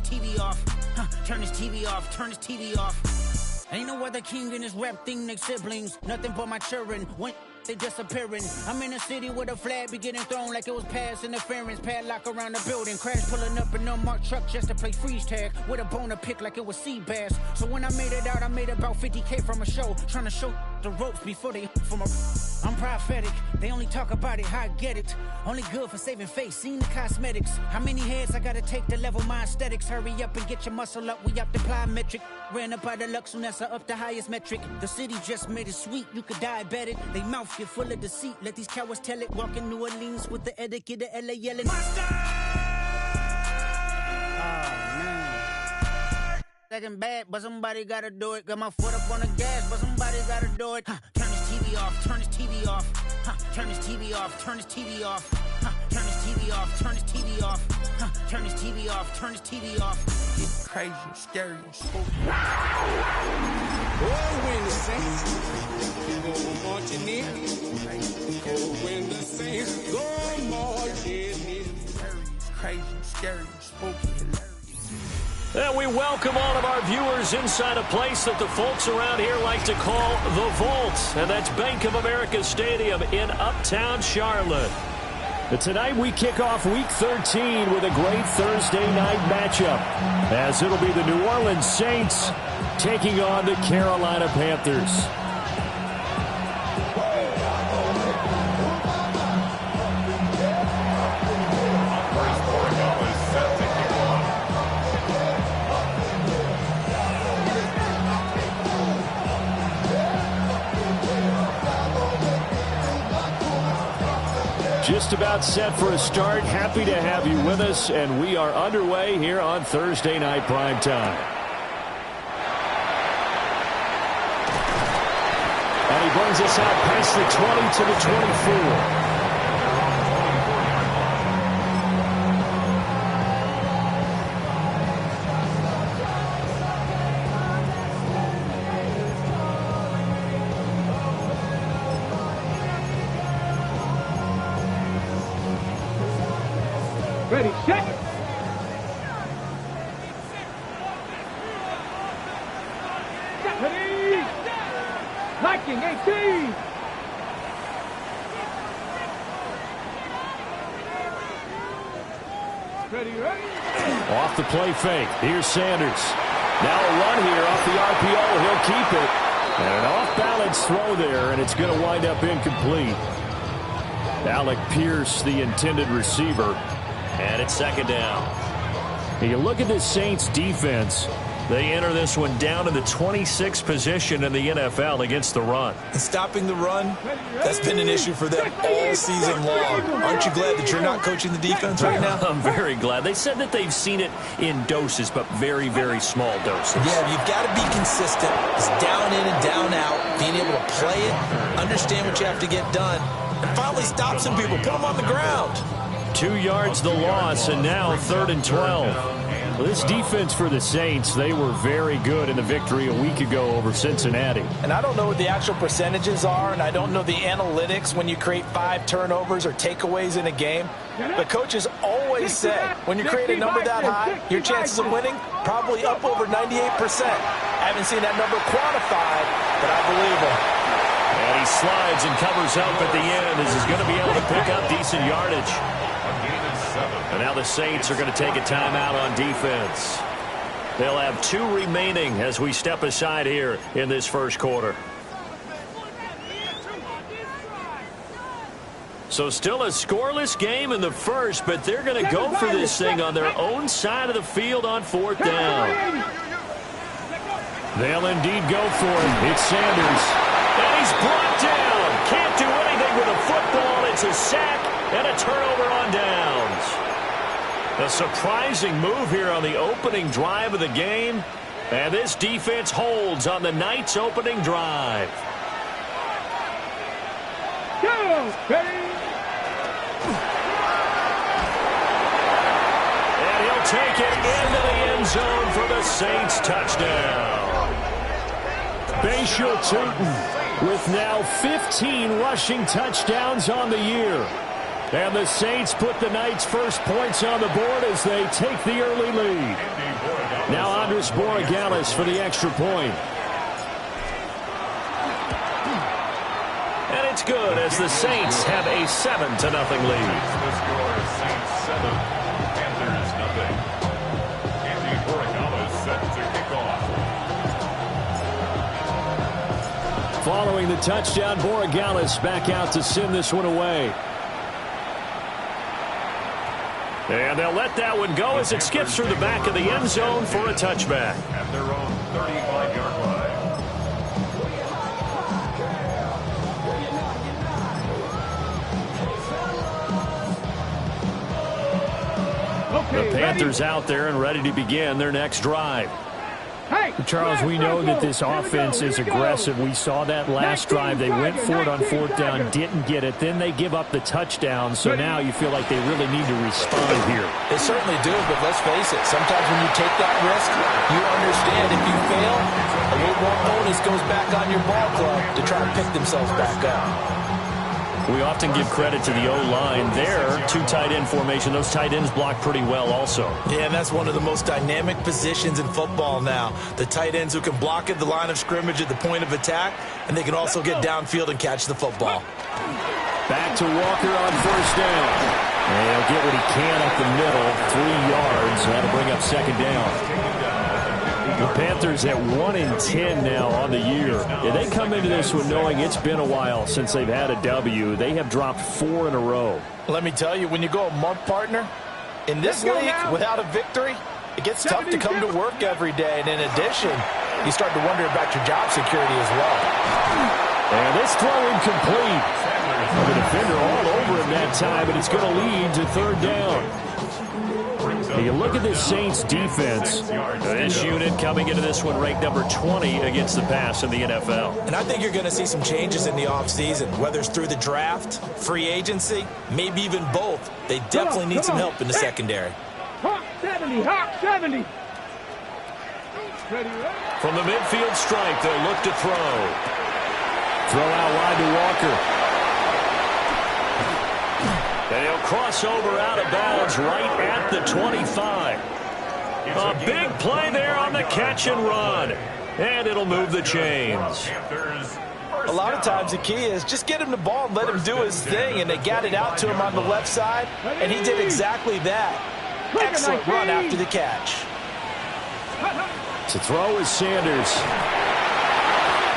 TV off. Turn his TV off, turn his TV off. Ain't no other king in this rap thing, they siblings. Nothing but my children. When they disappearing. I'm in a city where the flag be getting thrown like it was pass interference. Padlock around the building. Crash pulling up an unmarked truck just to play freeze tag. With a bone to pick like it was sea bass. So when I made it out, I made about 50K from a show. Trying to show the ropes before they from a... I'm prophetic. They only talk about it, how I get it. Only good for saving face, seen the cosmetics. How many heads I gotta take to level my aesthetics? Hurry up and get your muscle up, we up the plyometric. Ran up out of luck, soon as I up the highest metric. The city just made it sweet, you could diabetic. They mouth get full of deceit, let these cowards tell it. Walk in New Orleans with the etiquette of LA yelling. Monster! Oh, man. Second bad, but somebody gotta do it. Got my foot up on the gas, but somebody gotta do it. Turn his TV off, turn his TV off. Turn his TV off, turn his TV off. Turn his TV off, turn his TV off. Turn his TV off, turn his TV off. It's crazy, scary, spooky. Oh, when the Saints go marching in. Oh, when the Saints go marching in. Crazy, scary, spooky. And we welcome all of our viewers inside a place that the folks around here like to call the Vault. And that's Bank of America Stadium in Uptown Charlotte. But tonight we kick off Week 13 with a great Thursday night matchup, as it'll be the New Orleans Saints taking on the Carolina Panthers. Just about set for a start. Happy to have you with us, and we are underway here on Thursday Night Primetime. And he brings us out past the 20 to the 24. Ready, set. Ready. Liking 18. Ready, ready. Off the play fake. Here's Sanders. Now a run here off the RPO. He'll keep it. And an off-balance throw there, and it's going to wind up incomplete. Alec Pierce, the intended receiver. And it's second down. You look at this Saints defense. They enter this one down in the 26th position in the NFL against the run. And stopping the run, that's been an issue for them all season long. Aren't you glad that you're not coaching the defense right now? I'm very glad. They said that they've seen it in doses, but very, very small doses. Yeah, you've got to be consistent. It's down in and down out, being able to play it, understand what you have to get done, and finally stop some people, put them on the ground. 2 yards the loss, and now 3rd and 12. Well, this defense for the Saints, they were very good in the victory a week ago over Cincinnati. And I don't know what the actual percentages are, and I don't know the analytics when you create 5 turnovers or takeaways in a game. But coaches always say when you create a number that high, your chances of winning probably up over 98%. I haven't seen that number quantified, but I believe him. And he slides and covers up at the end as he's going to be able to pick up decent yardage. And now the Saints are going to take a timeout on defense. They'll have 2 remaining as we step aside here in this first quarter. So still a scoreless game in the first, but they're going to go for this thing on their own side of the field on 4th down. They'll indeed go for it. It's Sanders. And he's brought down. Can't do anything with a football. It's a sack and a turnover on downs. A surprising move here on the opening drive of the game. And this defense holds on the night's opening drive. Go, ready. And he'll take it into the end zone for the Saints touchdown. Bashir Tootin with now 15 rushing touchdowns on the year. And the Saints put the Knights' first points on the board as they take the early lead. Louis Borregales for the extra point. And it's good as the Saints have a 7-0 lead. The score is Saints 7, Panthers 0. Andy Borregales set to kick off. Following the touchdown, Borregales back out to send this one away. And they'll let that one go as it skips through the back of the end zone for a touchback. At their own 35-yard line. The Panthers out there and ready to begin their next drive. Charles, we know that this offense is aggressive. We saw that last drive. They went for it on fourth down, didn't get it. Then they give up the touchdown. So now you feel like they really need to respond here. They certainly do, but let's face it. Sometimes when you take that risk, you understand if you fail, a little more onus goes back on your ball club to try to pick themselves back up. We often give credit to the O-line there. 2 tight end formation. Those tight ends block pretty well also. Yeah, and that's one of the most dynamic positions in football now. The tight ends who can block at the line of scrimmage at the point of attack, and they can also get downfield and catch the football. Back to Walker on first down. And he'll get what he can up the middle. 3 yards. That'll bring up second down. The Panthers at 1-10 now on the year. Yeah, they come into this one knowing it's been a while since they've had a W. They have dropped 4 in a row. Let me tell you, when you go a month, partner, in this league without a victory, it gets tough to come to work every day. And in addition, you start to wonder about your job security as well. And this throw incomplete. The defender all over him that time, and it's going to lead to third down. You look at this Saints defense. This unit coming into this one ranked number 20 against the pass in the NFL. And I think you're going to see some changes in the offseason, whether it's through the draft, free agency, maybe even both. They definitely need some help in the secondary. Hawk 70, Hawk 70. From the midfield stripe, they'll look to throw. Throw out wide to Walker. And he'll cross over out of bounds right at the 25. A big play there on the catch and run. And it'll move the chains. A lot of times the key is just get him the ball and let him do his thing. And they got it out to him on the left side. And he did exactly that. Excellent run after the catch. To throw is Sanders.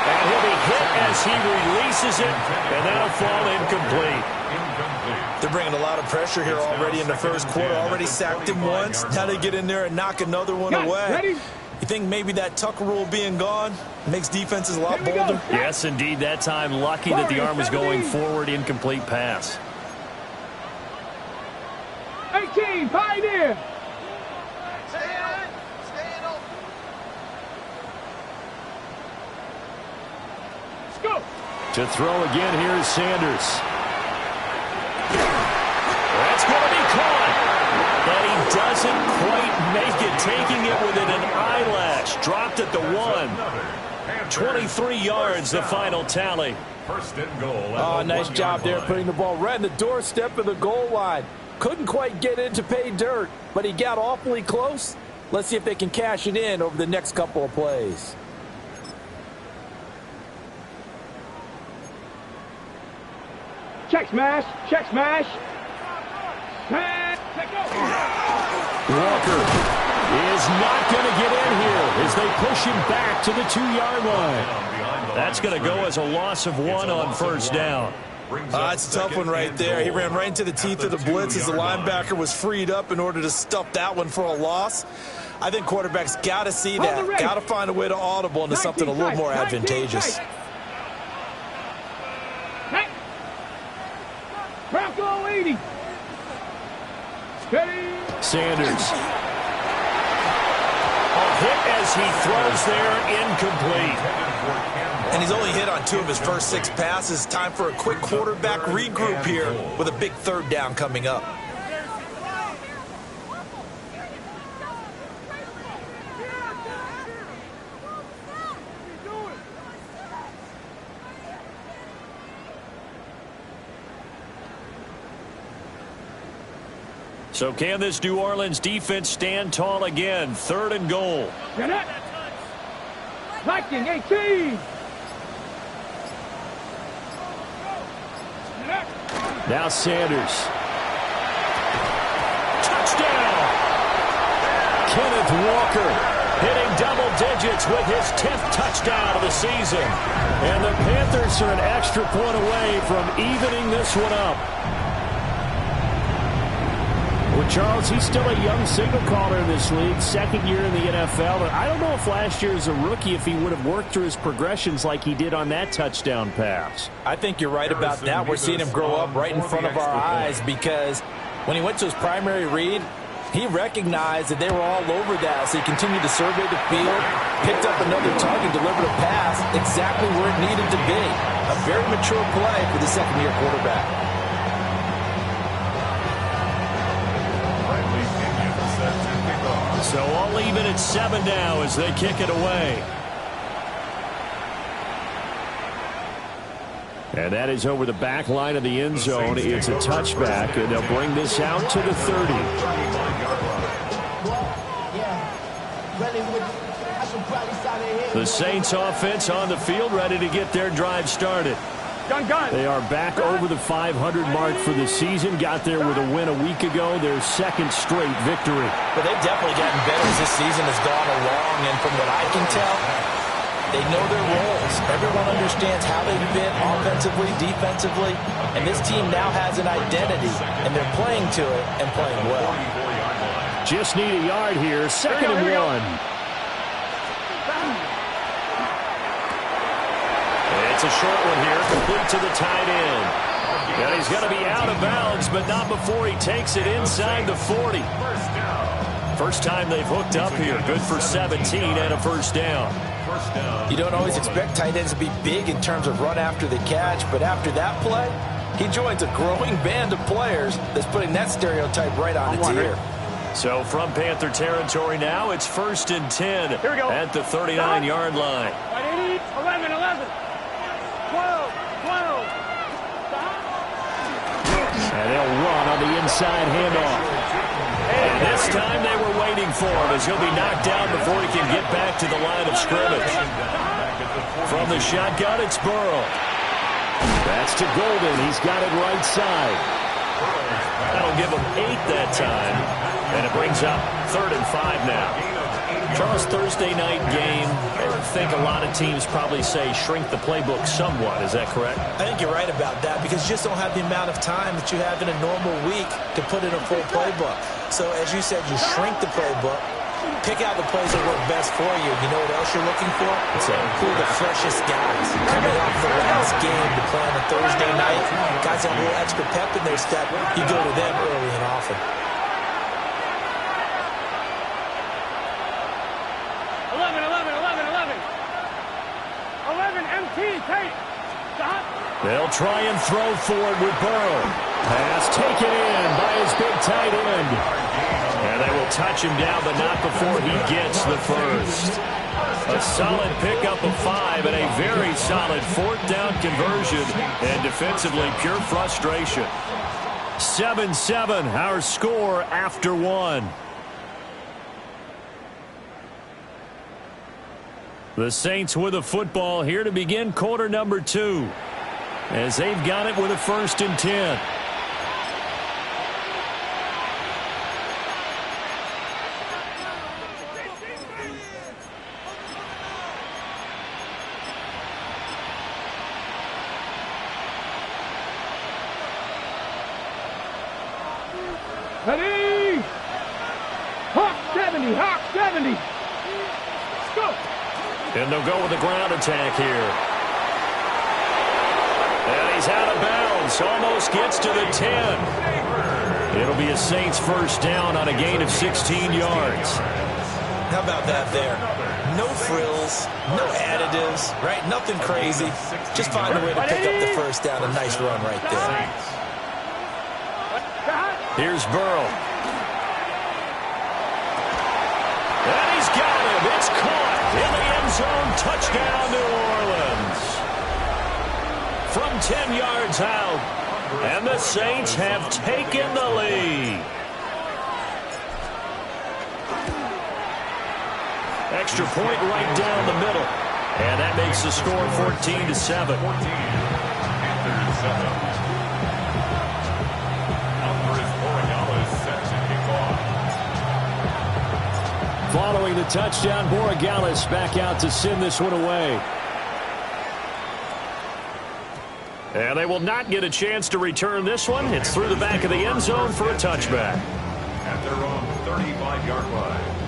And he'll be hit as he releases it. And that'll fall incomplete. They're bringing a lot of pressure here already in the first quarter. Already sacked him once. Now they get in there and knock another one away. You think maybe that Tucker rule being gone makes defenses a lot bolder? Yes, indeed. That time lucky that the arm was going forward. Incomplete pass. 18, Pioneer. Let's go. To throw again, here's Sanders. That's going to be caught. And he doesn't quite make it, taking it within an eyelash. Dropped at the 1. 23 yards, the final tally. First and goal. Oh, nice job there putting the ball right in the doorstep of the goal line. Couldn't quite get in to pay dirt, but he got awfully close. Let's see if they can cash it in over the next couple of plays. Check smash, check smash. Walker is not going to get in here as they push him back to the 2-yard line. That's going to go as a loss of 1 on first down. It's a tough one right there. He ran right into the teeth of the blitz as the linebacker was freed up in order to stuff that one for a loss. I think quarterbacks got to see that. Got to find a way to audible into something a little more advantageous. Bronco 80. Sanders. A hit as he throws there, incomplete. And he's only hit on 2 of his first 6 passes. Time for a quick quarterback regroup here with a big third down coming up. So can this New Orleans defense stand tall again? 3rd and goal. Viking 18. Now Sanders. Touchdown! Kenneth Walker hitting double digits with his 10th touchdown of the season. And the Panthers are an extra point away from evening this one up. Well, Charles, he's still a young signal caller in this league, 2nd year in the NFL. But I don't know if last year as a rookie, if he would have worked through his progressions like he did on that touchdown pass. I think you're right about that. We're seeing him grow up right in front of our eyes because when he went to his primary read, he recognized that they were all over that, so he continued to survey the field, picked up another target, delivered a pass exactly where it needed to be. A very mature play for the second-year quarterback. So all even at 7 now as they kick it away. And that is over the back line of the end zone. It's a touchback, and they'll bring this out to the 30. The Saints offense on the field ready to get their drive started. They are back over the 500 mark for the season. Got there with a win a week ago, their 2nd straight victory. But they've definitely gotten better as this season has gone along, and from what I can tell, they know their roles. Everyone understands how they fit offensively, defensively, and this team now has an identity, and they're playing to it and playing well. Just need a yard here, 2nd and 1. It's a short one here, complete to the tight end. And he's going to be out of bounds, but not before he takes it inside the 40. First time they've hooked up here. Good for 17 and a first down. You don't always expect tight ends to be big in terms of run after the catch, but after that play, he joins a growing band of players that's putting that stereotype right on its ear. So from Panther territory now, it's 1st and 10 at the 39-yard line. 11, 11. 12, 12. And they'll run on the inside handoff. And this time they were waiting for him as he'll be knocked down before he can get back to the line of scrimmage. From the shotgun, it's Burrow. That's to Golden. He's got it right side. That'll give him 8 that time. And it brings up 3rd and 5 now. Charles, Thursday night game, I think a lot of teams probably say shrink the playbook somewhat. Is that correct? I think you're right about that because you just don't have the amount of time that you have in a normal week to put in a full playbook. So as you said, you shrink the playbook, pick out the plays that work best for you. You know what else you're looking for? Who are the freshest guys coming off the last game to play on a Thursday night? Guys have a little extra pep in their step. You go to them early and often. 11, MT, tight. Stop. They'll try and throw for it with Burrow. Pass taken in by his big tight end. And they will touch him down, but not before he gets the first. A solid pickup of 5 and a very solid 4th down conversion. And defensively, pure frustration. 7-7, our score after 1. The Saints with the football here to begin quarter number 2. As they've got it with a 1st and 10. Ready? Hawk 70, Hawk 70. Let's go. And they'll go with the ground attack here. And he's out of bounds. Almost gets to the 10. It'll be a Saints first down on a gain of 16 yards. How about that there? No frills, no additives, right? Nothing crazy. Just find a way to pick up the first down. A nice run right there. Here's Burrow. And he's got him. It's caught in the end zone. Touchdown, New Orleans. From 10 yards out. And the Saints have taken the lead. Extra point right down the middle. And that makes the score 14-7. 14. Panthers 7. Following the touchdown, Borregales back out to send this one away. And they will not get a chance to return this one. It's through the back of the end zone for a touchback. At their own 35-yard line.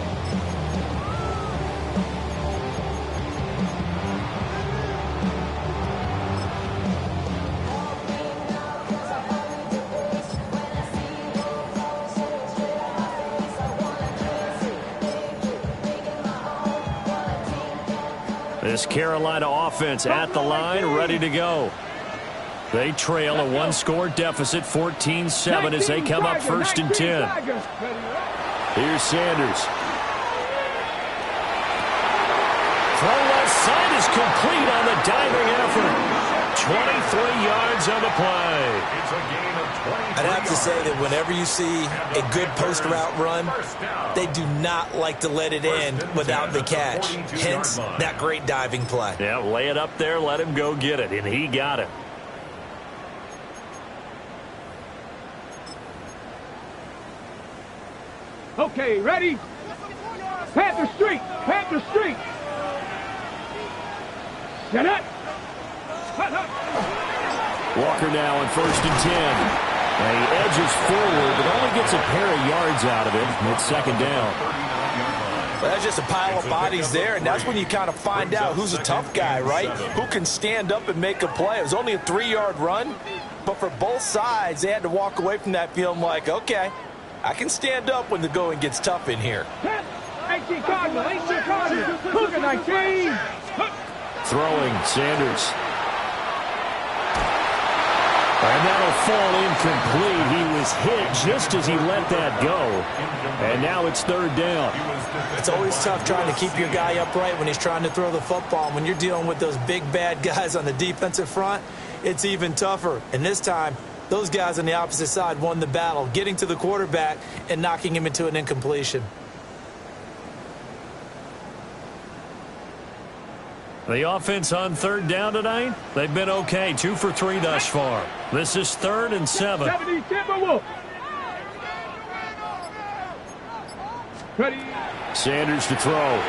This Carolina offense at the line, ready to go. They trail a one-score deficit, 14-7, as they come up 1st and 10. Here's Sanders. Throw left side is complete on the diving effort. 23 yards on the play. It's a gain of 23 I'd have to say that whenever you see a good post route run, they do not like to let it in without the catch. Hence, that great diving play. Yeah, lay it up there, let him go get it, and he got it. Okay, ready? Panther Street! Panther Street! Get it! Walker now on 1st and 10. And he edges forward, but only gets a pair of yards out of it. It's 2nd down. Well, that's just a pile of bodies there, and that's when you kind of find out who's a tough guy, right? Who can stand up and make a play. It was only a 3-yard run, but for both sides, they had to walk away from that feeling like, okay, I can stand up when the going gets tough in here. 18 Cardinal, 18 Cardinal, Cougar 19. Throwing, Sanders. And that'll fall incomplete. He was hit just as he let that go. And now it's 3rd down. It's always tough trying to keep your guy upright when he's trying to throw the football. When you're dealing with those big, bad guys on the defensive front, it's even tougher. And this time, those guys on the opposite side won the battle, getting to the quarterback and knocking him into an incompletion. The offense on 3rd down tonight, they've been okay. 2 for 3 thus far. This is 3rd and 7. 70 Timberwolf. Ready? Sanders to throw.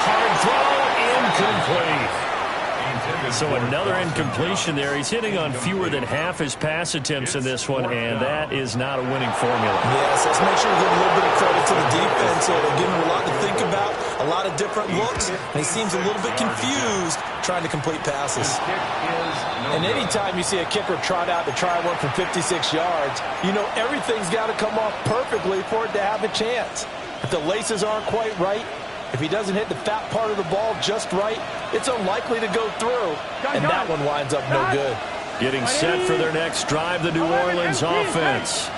Hard throw, incomplete. So another incompletion there. He's hitting on fewer than half his pass attempts in this one, and that is not a winning formula. Yes, let's make sure we give a little bit of credit to the defense. So they're giving him a lot to think about, a lot of different looks, and he seems a little bit confused trying to complete passes. And anytime you see a kicker trot out to try one for 56 yards, you know everything's got to come off perfectly for it to have a chance. If the laces aren't quite right, if he doesn't hit the fat part of the ball just right, it's unlikely to go through, and that one winds up no good. Getting set for their next drive, the New Orleans offense.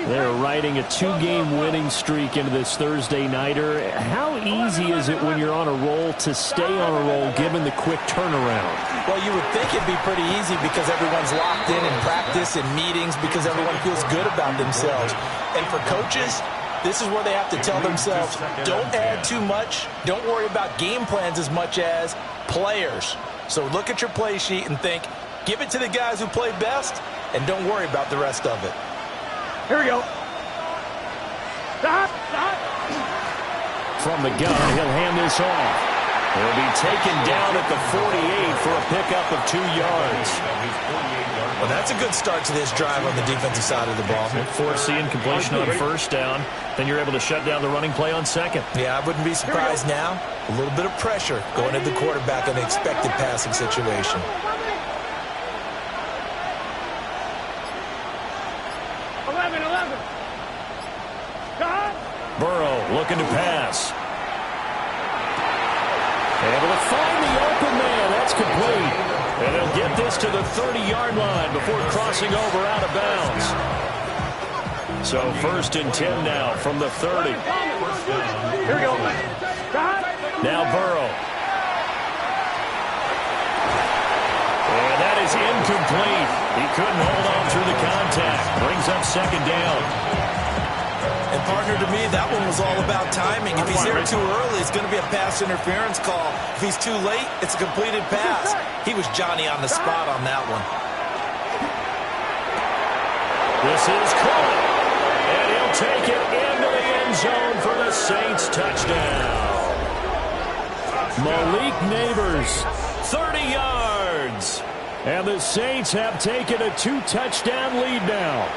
They're riding a 2-game winning streak into this Thursday nighter. How easy is it when you're on a roll to stay on a roll given the quick turnaround? Well, you would think it'd be pretty easy because everyone's locked in practice and meetings because everyone feels good about themselves. And for coaches, this is where they have to tell themselves, don't add too much. Don't worry about game plans as much as players. So look at your play sheet and think, give it to the guys who play best, and don't worry about the rest of it. Here we go. Stop, stop. From the gun, he'll hand this off. He'll be taken down at the 48 for a pickup of 2 yards. Well, that's a good start to this drive on the defensive side of the ball. Force the incompletion on 1st down. Then you're able to shut down the running play on 2nd. Yeah, I wouldn't be surprised now. A little bit of pressure going at the quarterback in an expected passing situation. Burrow looking to pass. Able to find the open man. That's complete. And they'll get this to the 30-yard line before crossing over out of bounds. So 1st and 10 now from the 30. Here we go. Now Burrow. And that is incomplete. He couldn't hold on through the contact. Brings up 2nd down. And, partner, to me, that one was all about timing. If he's there too early, it's going to be a pass interference call. If he's too late, it's a completed pass. He was Johnny on the spot on that one. This is caught, and he'll take it into the end zone for the Saints touchdown. Malik Neighbors, 30 yards. And the Saints have taken a 2-touchdown lead now.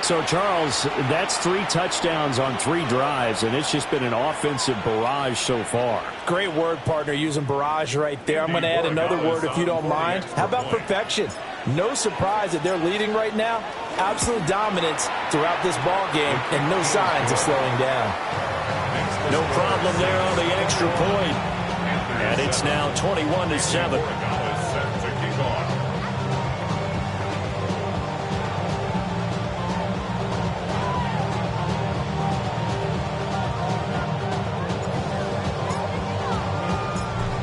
So, Charles, that's 3 touchdowns on 3 drives, and it's just been an offensive barrage so far. Great word, partner, using barrage right there. I'm going to add another word if you don't mind. How about perfection? No surprise that they're leading right now. Absolute dominance throughout this ball game and no signs of slowing down. No problem there on the extra point. And it's now 21-7.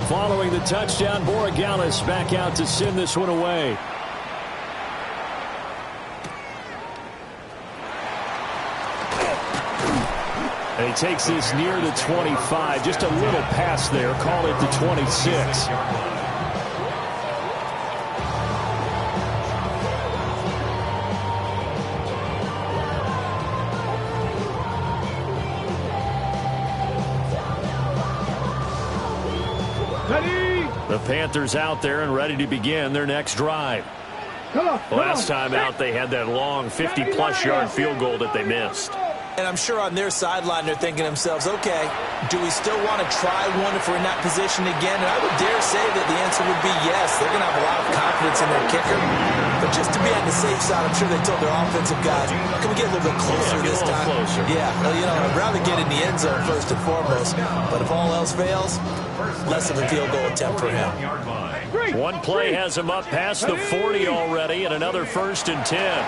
Following the touchdown, Borregales back out to send this one away. And he takes this near the 25. Just a little pass there. Call it the 26. The Panthers out there and ready to begin their next drive. Last time out, they had that long 50-plus yard field goal that they missed. And I'm sure on their sideline they're thinking to themselves, okay, do we still want to try one if we're in that position again? And I would dare say that the answer would be yes. They're going to have a lot of confidence in their kicker. But just to be on the safe side, I'm sure they told their offensive guys, can we get a little bit closer this time? Closer. Yeah, well, I'd rather get in the end zone first and foremost. But if all else fails, less of a field goal attempt for him. One play has him up past the 40 already, and another 1st and 10.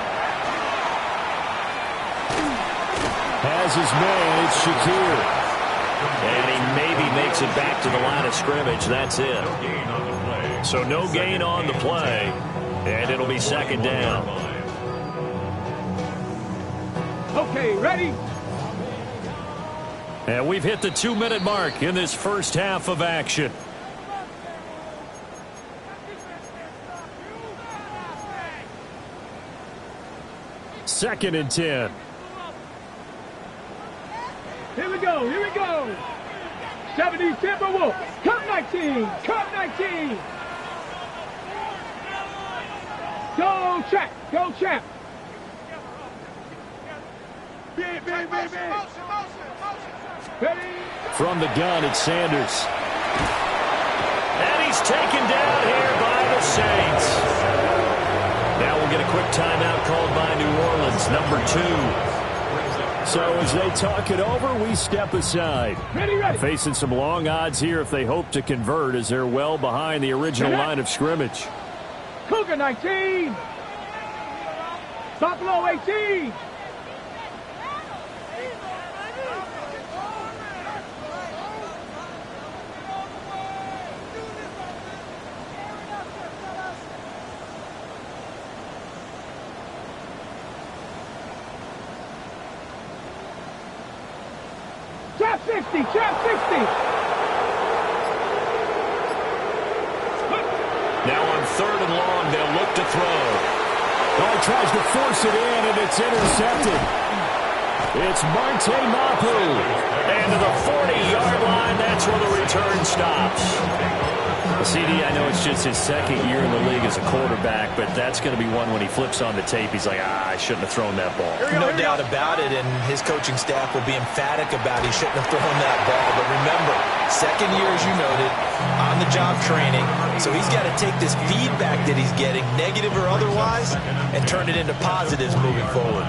Has his man, it's Shakir. And he maybe makes it back to the line of scrimmage. That's it. So no gain on the play, and it'll be 2nd down. Okay, ready? And we've hit the 2-minute mark in this first half of action. Second and 10. Here we go, here we go. 70 Timberwolves. Cut 19, cut 19. Go, Champ, go, Champ. Ready? From the gun, it's Sanders. And he's taken down here by the Saints. Now we'll get a quick timeout called by New Orleans, number 2. So as they talk it over, we step aside. Ready. Facing some long odds here if they hope to convert, as they're well behind the original line of scrimmage. Cougar 19. Buffalo 18. Trap 60, trap 60. Now on 3rd and long, they'll look to throw. Oh, he tries to force it in, and it's intercepted. It's Marte Mapu. And to the 40-yard line, that's where the return stops. CD, I know it's just his 2nd year in the league as a quarterback, but that's going to be one when he flips on the tape. He's like, I shouldn't have thrown that ball. No doubt about it, and his coaching staff will be emphatic about he shouldn't have thrown that ball. But remember, 2nd year, as you noted, on-the-job training. So he's got to take this feedback that he's getting, negative or otherwise, and turn it into positives moving forward.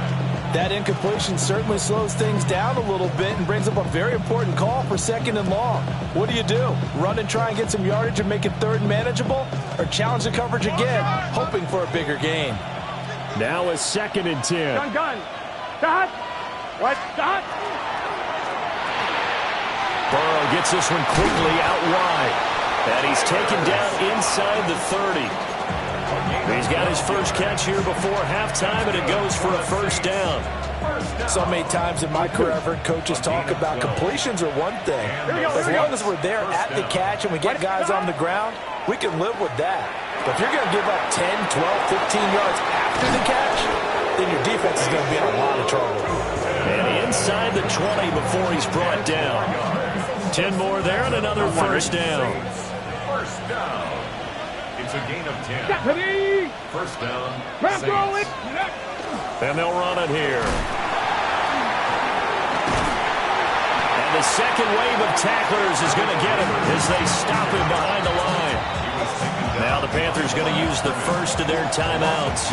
That incompletion certainly slows things down a little bit and brings up a very important call for 2nd and long. What do? Run and try and get some yardage and make it 3rd and manageable? Or challenge the coverage again, hoping for a bigger gain? Now a 2nd and 10. Gun. Dot. What? Dot. Burrow gets this one quickly out wide. And he's taken down inside the 30. He's got his first catch here before halftime, and it goes for a 1st down. So many times in my career, I've heard coaches talk about completions are one thing. As long as we're there at the catch and we get guys on the ground, we can live with that. But if you're going to give up 10, 12, 15 yards after the catch, then your defense is going to be in a lot of trouble. And inside the 20 before he's brought down. 10 more there and another first down. First down. It's a gain of 10. First down. Saints. And they'll run it here. And the second wave of tacklers is going to get him as they stop him behind the line. Now the Panthers going to use the first of their timeouts.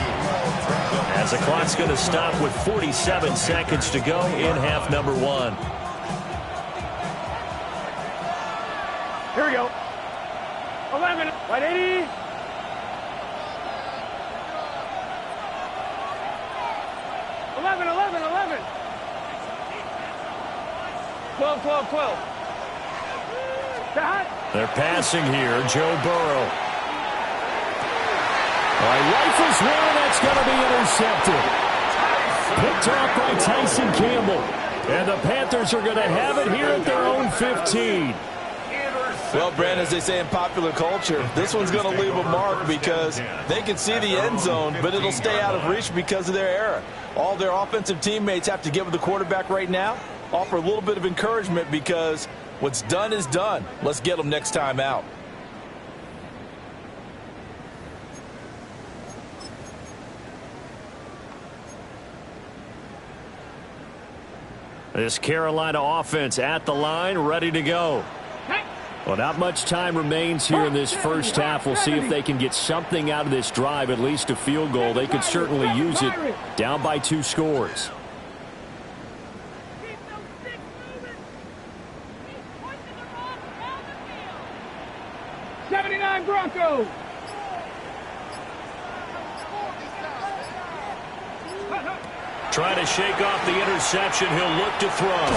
As the clock's going to stop with 47 seconds to go in half number 1. Here we go. 11. Right, 80. 11. 12. They're passing here. Joe Burrow. Rifles one, that's going to be intercepted. Picked off by Tyson Campbell. And the Panthers are going to have it here at their own 15. Well, Brand, as they say in popular culture, this one's going to leave a mark because they can see the end zone, but it'll stay out of reach because of their error. All their offensive teammates have to get with the quarterback right now, offer a little bit of encouragement because what's done is done. Let's get them next time out. This Carolina offense at the line, ready to go. Well, not much time remains here in this first half. We'll see if they can get something out of this drive, at least a field goal. They could certainly use it. Down by 2 scores. '79 Broncos. Trying to shake off the interception. He'll look to throw.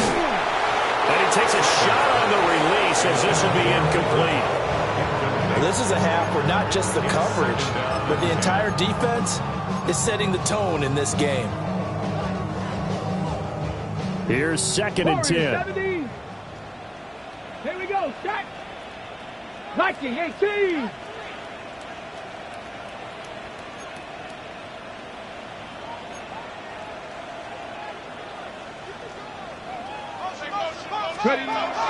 And he takes a shot on the release as this will be incomplete. This is a half where not just the coverage, but the entire defense is setting the tone in this game. Here's 2nd and 10. 17. Here we go. Set. 19, 18.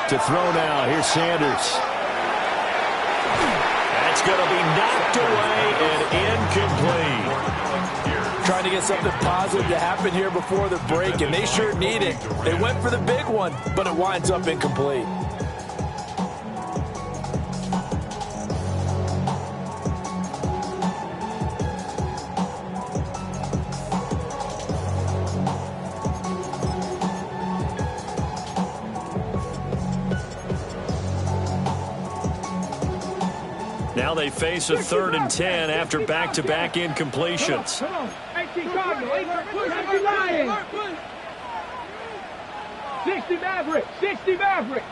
To throw now. Here's Sanders. That's going to be knocked away and incomplete. Trying to get something positive to happen here before the break, and they sure need it. They went for the big one, but it winds up incomplete. Now they face a 3rd and 10 after back-to-back incompletions. Come on. 18 Cardinals. 60 Lions. 60 Maverick. 60 Maverick.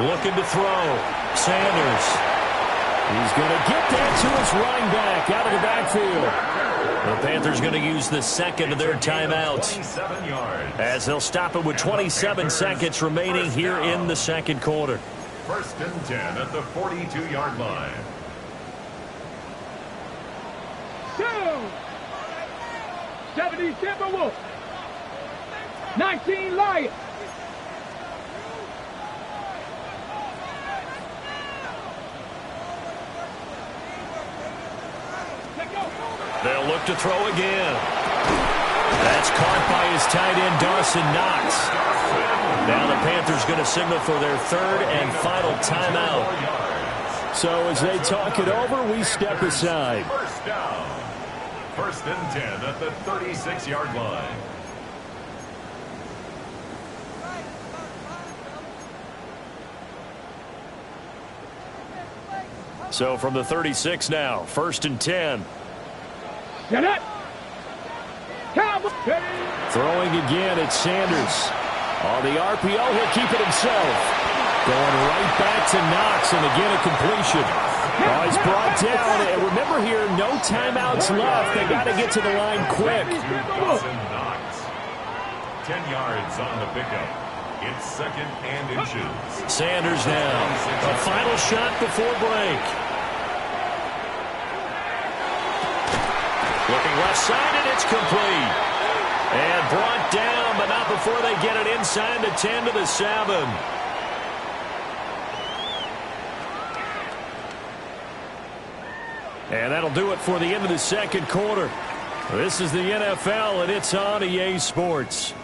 Looking to throw. Sanders. He's going to get that to his running back out of the backfield. The Panthers going to use the second of their timeouts as they'll stop it with 27 seconds remaining here in the second quarter. 1st and 10 at the 42-yard line. 70 Timberwolves. 19 Lions. They'll look to throw again. That's caught by his tight end, Dawson Knox. Now the Panthers going to signal for their 3rd and final timeout. So as they talk it over, we step aside. First down. 1st and 10 at the 36-yard line. So from the 36 now, 1st and 10. Get it. Throwing again, it's Sanders. On the RPO, he'll keep it himself. Going right back to Knox, and again a completion. Oh, he's brought down. And remember here, no timeouts left. They got to get to the line quick. 10 yards on the pickup. It's 2nd and inches. Sanders now. A final shot before break. Looking left side, and it's complete. And brought down, but not before they get it inside the 10 to the 7. And that'll do it for the end of the second quarter. This is the NFL, and it's on EA Sports.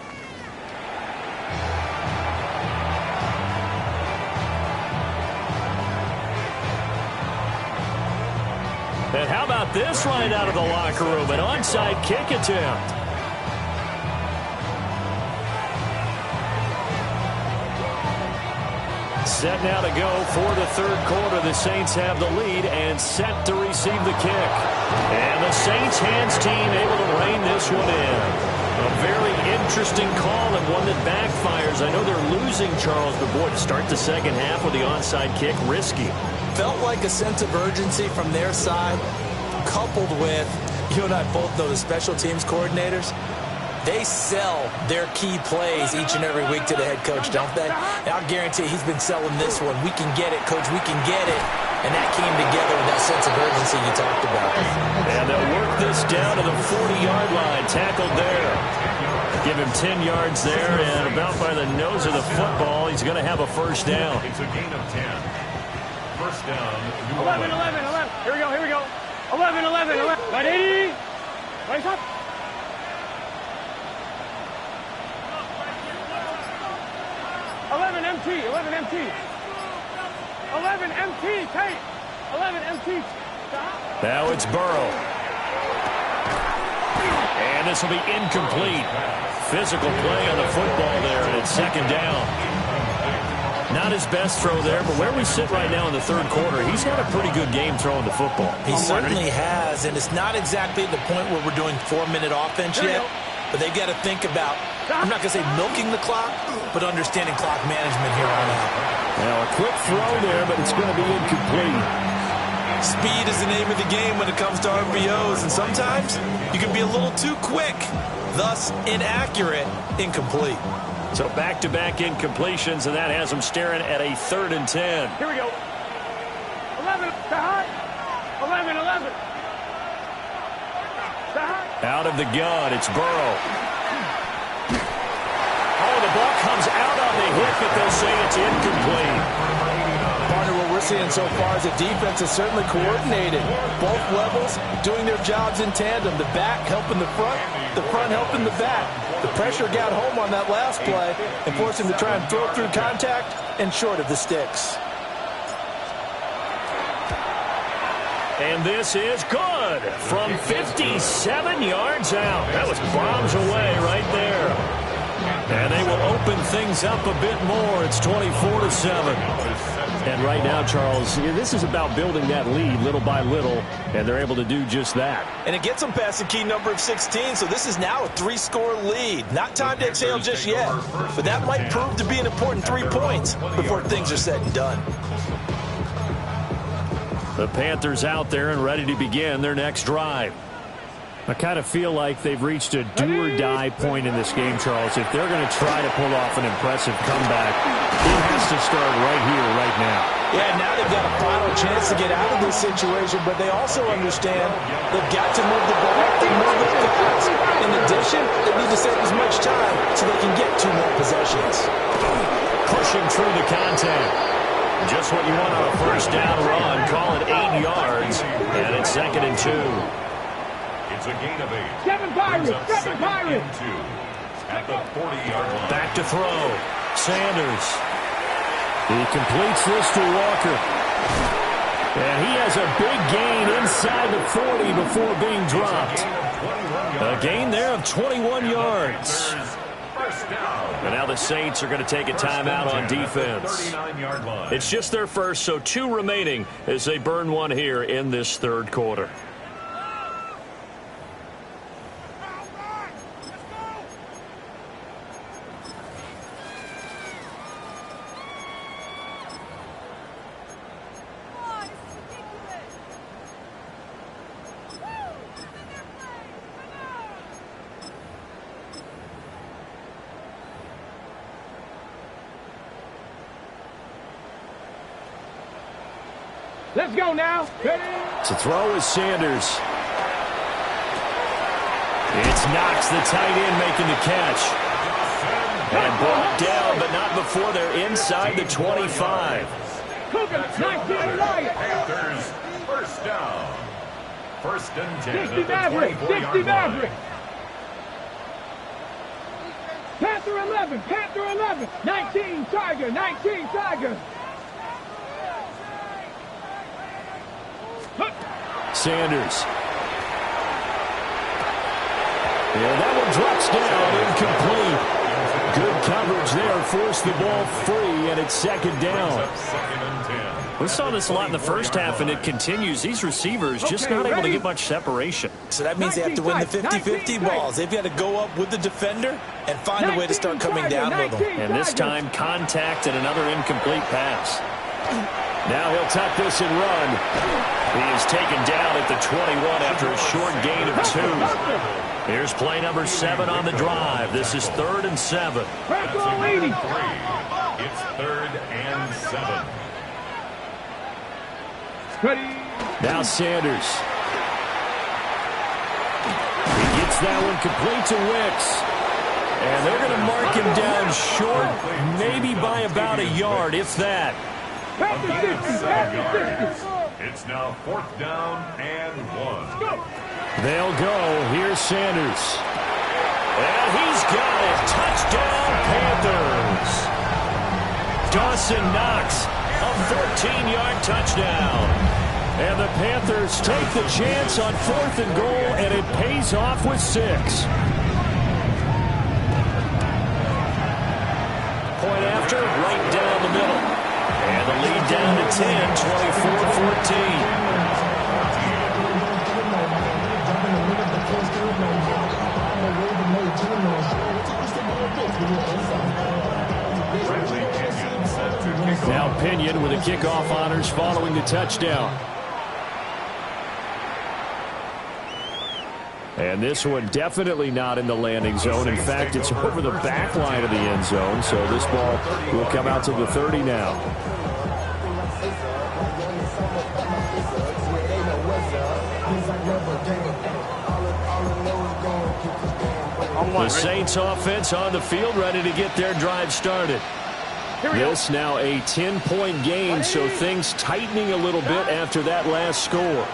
And how about this right out of the locker room? An onside kick attempt. Set now to go for the third quarter. The Saints have the lead and set to receive the kick. And the Saints hands team able to rein this one in. A very interesting call and one that backfires. I know they're losing, Charles, but boy, to start the second half with the onside kick, risky. Felt like a sense of urgency from their side, coupled with, you and I both know the special teams coordinators, they sell their key plays each and every week to the head coach, don't they? And I'll guarantee he's been selling this one. We can get it, coach, we can get it. And that came together with that sense of urgency you talked about. And they'll work this down to the 40-yard line. Tackled there. Give him 10 yards there, and about by the nose of the football, he's going to have a first down. It's a gain of 10. First down. 11. Here we go. 11. 180. Right up. 11 MT. 11 MT, Tate. 11 MT. Now it's Burrow. And this will be incomplete. Physical play on the football there, and it's second down. Not his best throw there, but where we sit right now in the third quarter, he's had a pretty good game throwing the football. He certainly has, and it's not exactly at the point where we're doing 4-minute offense yet, but they've got to think about, I'm not going to say milking the clock, but understanding clock management here on out. Now a quick throw there, but it's going to be incomplete. Speed is the name of the game when it comes to RPOs, and sometimes you can be a little too quick, thus inaccurate, incomplete. So back-to-back incompletions, and that has them staring at a 3rd and 10. Here we go. 11 to high. 11. To high. Out of the gun, it's Burrow. Oh, the ball comes out on the hit, but they'll say it's incomplete. Partner, what we're seeing so far is the defense is certainly coordinated. Both levels doing their jobs in tandem. The back helping the front helping the back. The pressure got home on that last play and forced him to try and throw through contact and short of the sticks. And this is good from 57 yards out. That was bombs away right there. And they will open things up a bit more. It's 24-7. And right now, Charles, this is about building that lead little by little, and they're able to do just that. And it gets them past the key number of 16, so this is now a 3-score lead. Not time to exhale just yet, but that might prove to be an important 3 points before things are said and done. The Panthers out there and ready to begin their next drive. I kind of feel like they've reached a do-or-die point in this game, Charles. If they're going to try to pull off an impressive comeback, it has to start right here, right now. Yeah, now they've got a final chance to get out of this situation, but they also understand they've got to move the ball and move it fast. In addition, they need to save as much time so they can get 2 more possessions. Pushing through the contact. Just what you want on a first down run. Call it 8 yards, and it's 2nd and 2. It's a gain of 8. 7 Pirates. At the 40-yard line. Back to throw. Sanders. He completes this to Walker. And he has a big gain inside the 40 before being dropped. A gain there of 21 yards. And now the Saints are going to take a timeout on defense. It's just their first, so 2 remaining as they burn one here in this third quarter. Let's go now. Ready? To throw is Sanders. It's Knox, the tight end, making the catch. And brought down, but not before they're inside the 25. Panthers, first down. First and 10 60 Maverick. 60 Maverick. Panther 11. Panther 11. 19 Tiger. 19 Tiger. Sanders. And that one drops down, incomplete. Good coverage there, forced the ball free, and it's second down. We saw this a lot in the first half, and it continues. These receivers just not able to get much separation. So that means they have to win the 50-50 balls. They've got to go up with the defender and find a way to start coming down with them. And this time, contact and another incomplete pass. Now he'll tuck this and run. He is taken down at the 21 after a short gain of 2. Here's play number 7 on the drive. This is 3rd and 7. It's 3rd and 7. Ready? Now Sanders. He gets that one complete to Wicks. And they're going to mark him down short, maybe by about a yard, if that. It's now 4th down and 1. They'll go. Here's Sanders. And he's got it. Touchdown, Panthers. Dawson Knox, a 14-yard touchdown. And the Panthers take the chance on 4th and goal, and it pays off with 6. Point after, right down the middle. And the lead down to 10, 24-14. Now Pinion with a kickoff honors following the touchdown. And this one definitely not in the landing zone. In fact, it's over the back line of the end zone. So this ball will come out to the 30 now. The Saints offense on the field, ready to get their drive started. This now a 10-point game, so things tightening a little bit after that last score.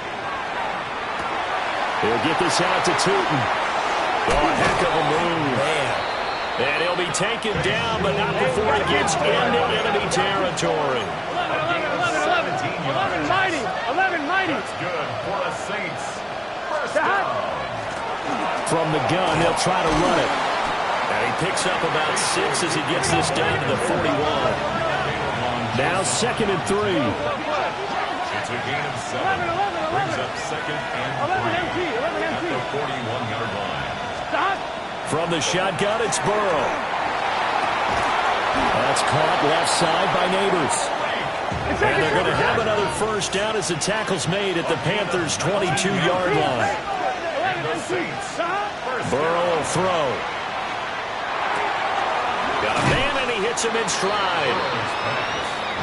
He'll get this out to Tootin. Oh, a heck of a move. Man. And he'll be taken down, but not before he gets into enemy territory. 11 mighty. That's good for the Saints. First down. From the gun, they'll try to run it. And he picks up about 6 as he gets this down to the 41. Now 2nd and 3. It's a gain of 7. Brings up 2nd and 3 at the 41-yard line. From the shotgun, it's Burrow. That's caught left side by Neighbors. And they're going to have another first down as the tackle's made at the Panthers' 22-yard line. Burrow will throw. Got a man, and he hits him in stride.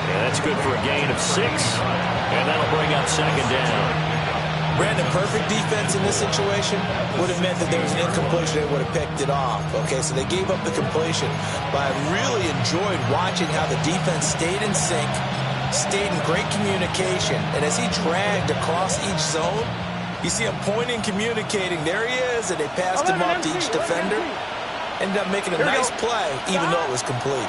Yeah, that's good for a gain of 6. And that'll bring up 2nd down. Brandon, perfect defense in this situation would have meant that there was an incompletion. They would have picked it off. Okay, so they gave up the completion. But I really enjoyed watching how the defense stayed in sync, stayed in great communication. And as he dragged across each zone, you see him pointing, communicating. There he is, and they passed him off to each defender. Ended up making a nice play, even though it was complete.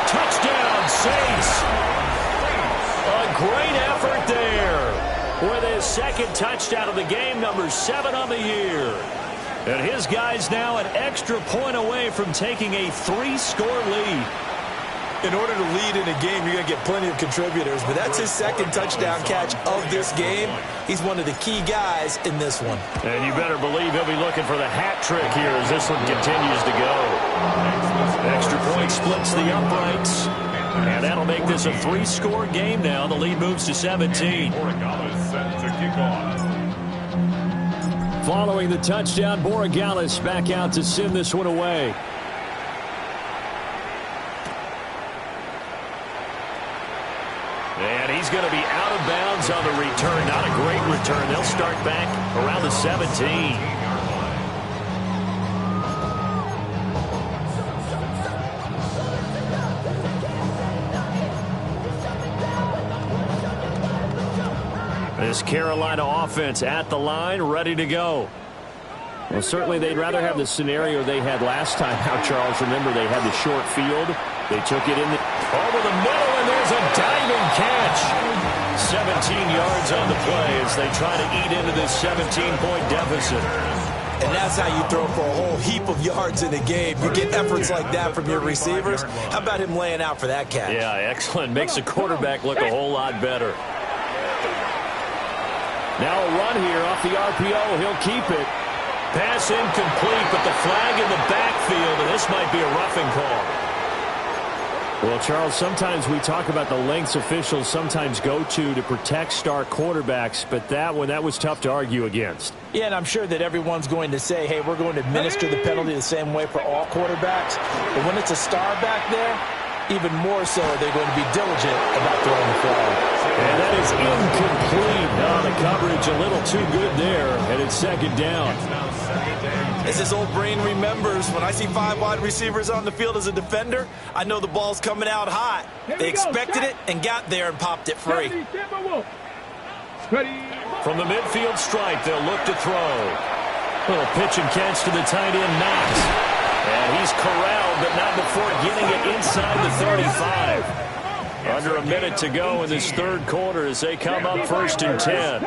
Touchdown, Saints! A great effort there with his 2nd touchdown of the game, number 7 on the year. And his guys now an extra point away from taking a 3-score lead. In order to lead in a game, you're going to get plenty of contributors, but that's his 2nd touchdown catch of this game. He's one of the key guys in this one. And you better believe he'll be looking for the hat trick here as this one continues to go. Extra point splits the uprights. And that'll make this a 3-score game now. The lead moves to 17. Following the touchdown, Borregales back out to send this one away. he's going to be out of bounds on the return. Not a great return. They'll start back around the 17. This Carolina offense at the line, ready to go. Well, certainly they'd rather have the scenario they had last time out, Charles. Remember, they had the short field. They took it in over the middle, and there's a diving catch. 17 yards on the play as they try to eat into this 17-point deficit. And that's how you throw for a whole heap of yards in a game. You get efforts like that from your receivers. How about him laying out for that catch? Yeah, excellent. Makes the quarterback look a whole lot better. Now a run here off the RPO. He'll keep it. Pass incomplete, but the flag in the backfield, and this might be a roughing call. Well, Charles, sometimes we talk about the lengths officials sometimes go to protect star quarterbacks, but that one, that was tough to argue against. Yeah, and I'm sure that everyone's going to say, hey, we're going to administer the penalty the same way for all quarterbacks. But when it's a star back there, even more so are they going to be diligent about throwing the flag. And that is incomplete. Now the coverage a little too good there, and it's second down. As his old brain remembers, when I see 5 wide receivers on the field as a defender, I know the ball's coming out hot. They expected it and got there and popped it free. From the midfield stripe, they'll look to throw. Little pitch and catch to the tight end, Knox. And he's corralled, but not before getting it inside the 35. Under a minute to go in this third quarter as they come up 1st and 10.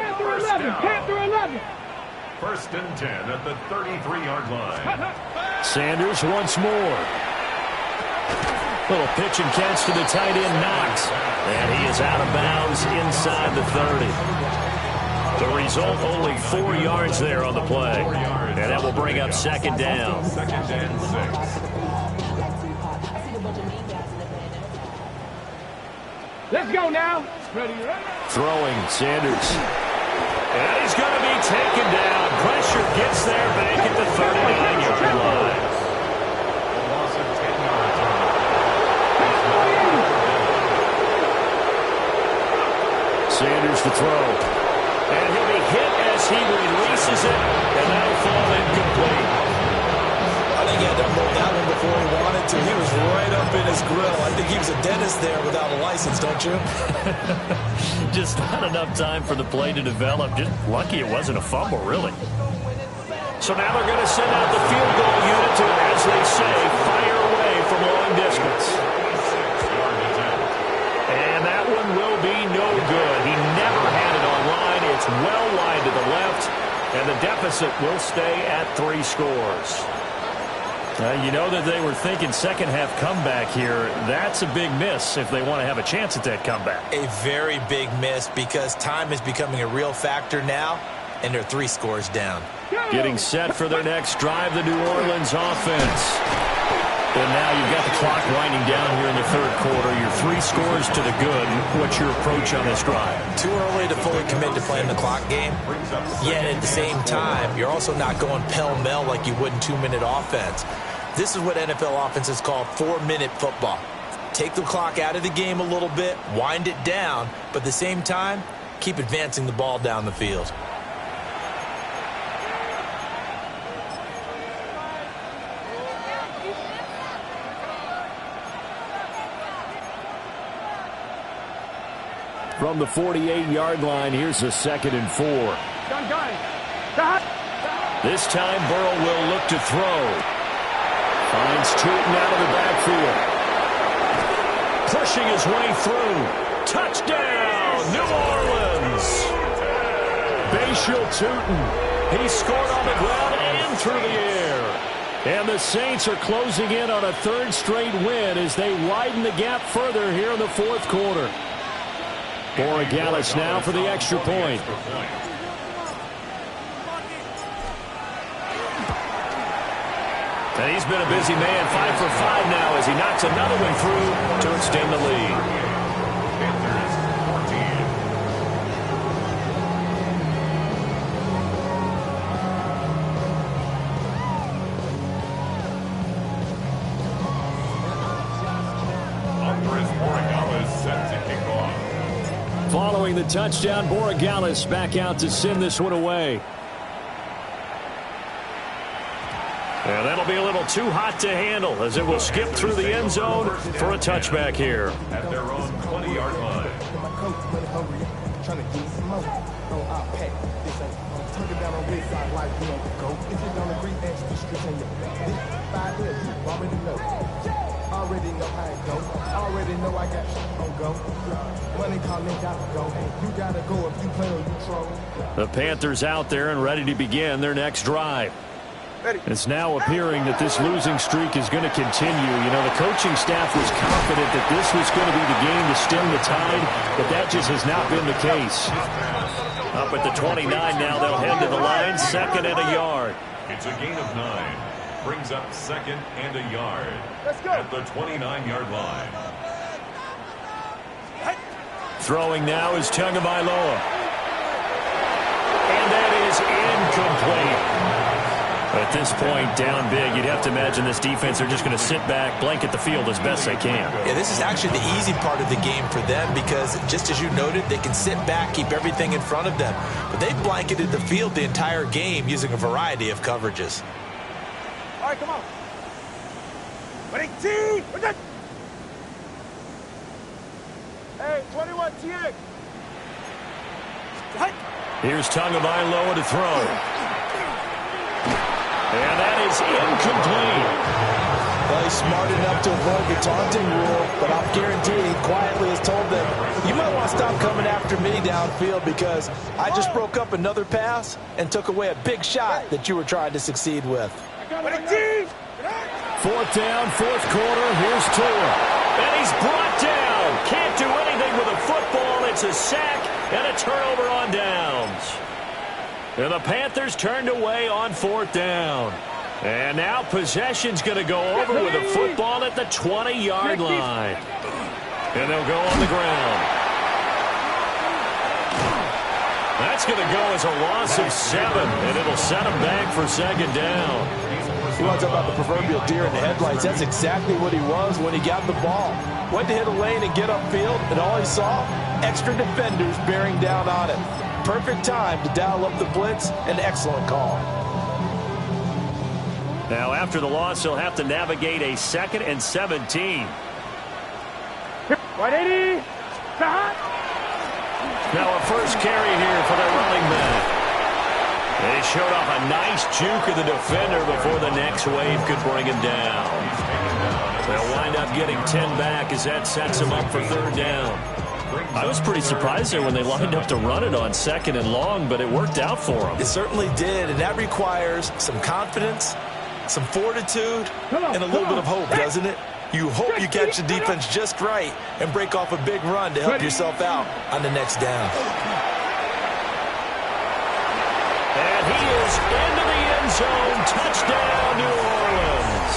1st and 10 at the 33-yard line. Sanders once more. Little pitch and catch to the tight end, Knox. And he is out of bounds inside the 30. The result, only 4 yards there on the play. And that will bring up second down. 2nd and 6. Let's go now. Ready. Throwing, Sanders. And he's going to be taken down. Pressure gets there back at the 39-yard line. Loss of 10 yards. Sanders to throw. And he'll be hit as he releases it. And that'll fall incomplete. I think he had to unload that one before he wanted to. He was right up in his grill. I think he was a dentist there without a license, don't you? Just not enough time for the play to develop. Just lucky it wasn't a fumble, really. So now they're going to send out the field goal unit to, as they say, fire away from long distance. And that one will be no good. He never had it on line. It's well wide to the left, and the deficit will stay at 3 scores. You know that they were thinking second half comeback here. That's a big miss if they want to have a chance at that comeback. A very big miss because time is becoming a real factor now, and they're 3 scores down. Getting set for their next drive, the New Orleans offense. And now you've got the clock winding down here in the third quarter. You're 3 scores to the good. What's your approach on this drive? Too early to fully commit to playing the clock game. Yet at the same time, you're also not going pell-mell like you would in 2-minute offense. This is what NFL offenses call 4-minute football. Take the clock out of the game a little bit, wind it down, but at the same time, keep advancing the ball down the field. From the 48-yard line, here's a 2nd and 4. This time, Burrow will look to throw. Finds Tootin out of the backfield. Pushing his way through. Touchdown, New Orleans. Bashil Tootin. He scored on the ground and through the air. And the Saints are closing in on a 3rd straight win as they widen the gap further here in the 4th quarter. Borregales now for the extra point. And he's been a busy man, 5 for 5 now as he knocks another one through to extend the lead. Following the touchdown, Borregales back out to send this one away. And that'll be a little too hot to handle as it will skip through the end zone for a touchback here. At their own 20-yard line. Already know how it goes. Already know I got shit on go. Money calling, gotta go. You gotta go if you play or you troll. The Panthers out there and ready to begin their next drive. It's now appearing that this losing streak is going to continue. You know, the coaching staff was confident that this was going to be the game to stem the tide, but that just has not been the case. Up at the 29 now, they'll head to the line, 2nd and a yard. It's a gain of 9. Brings up 2nd and a yard. At the 29-yard line. Throwing now is Tagovailoa. And that is incomplete. At this point, down big, you'd have to imagine this defense are just going to sit back, blanket the field as best they can. Yeah, this is actually the easy part of the game for them because, just as you noted, they can sit back, keep everything in front of them. But they blanketed the field the entire game using a variety of coverages. All right, come on. 18. Hey, 21, TX. Here's Tagovailoa to throw. And that is incomplete. Well, he's smart enough to avoid the taunting rule, but I'll guarantee he quietly has told them, you might want to stop coming after me downfield because I just broke up another pass and took away a big shot that you were trying to succeed with. 4th down, 4th quarter. Here's Tua. And he's brought down. Can't do anything with a football. It's a sack and a turnover on downs. And the Panthers turned away on 4th down. And now possession's going to go over with a football at the 20-yard line. And they'll go on the ground. That's going to go as a loss of 7, and it'll set them back for 2nd down. You want to talk about the proverbial deer in the headlights. That's exactly what he was when he got the ball. Went to hit a lane and get upfield, and all he saw, extra defenders bearing down on him. Perfect time to dial up the blitz. An excellent call. Now, after the loss, he'll have to navigate a 2nd and 17. 180. Now a first carry here for the running back. They showed off a nice juke of the defender before the next wave could bring him down. They'll wind up getting 10 back as that sets him up for 3rd down. I was pretty surprised there when they lined up to run it on 2nd and long, but it worked out for them. It certainly did, and that requires some confidence, some fortitude, and a little bit of hope, doesn't it? You hope you catch the defense just right and break off a big run to help yourself out on the next down. And he is into the end zone. Touchdown, New Orleans.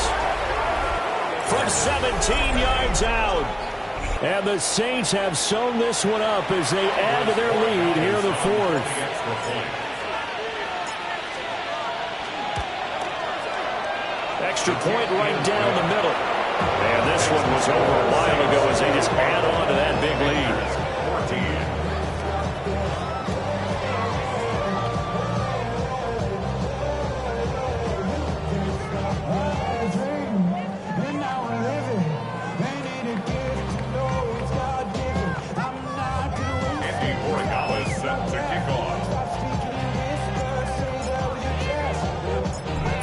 From 17 yards out. And the Saints have sewn this one up as they add to their lead here in the 4th. Extra point right down the middle. And this one was over a while ago as they just add on to that big lead. 14.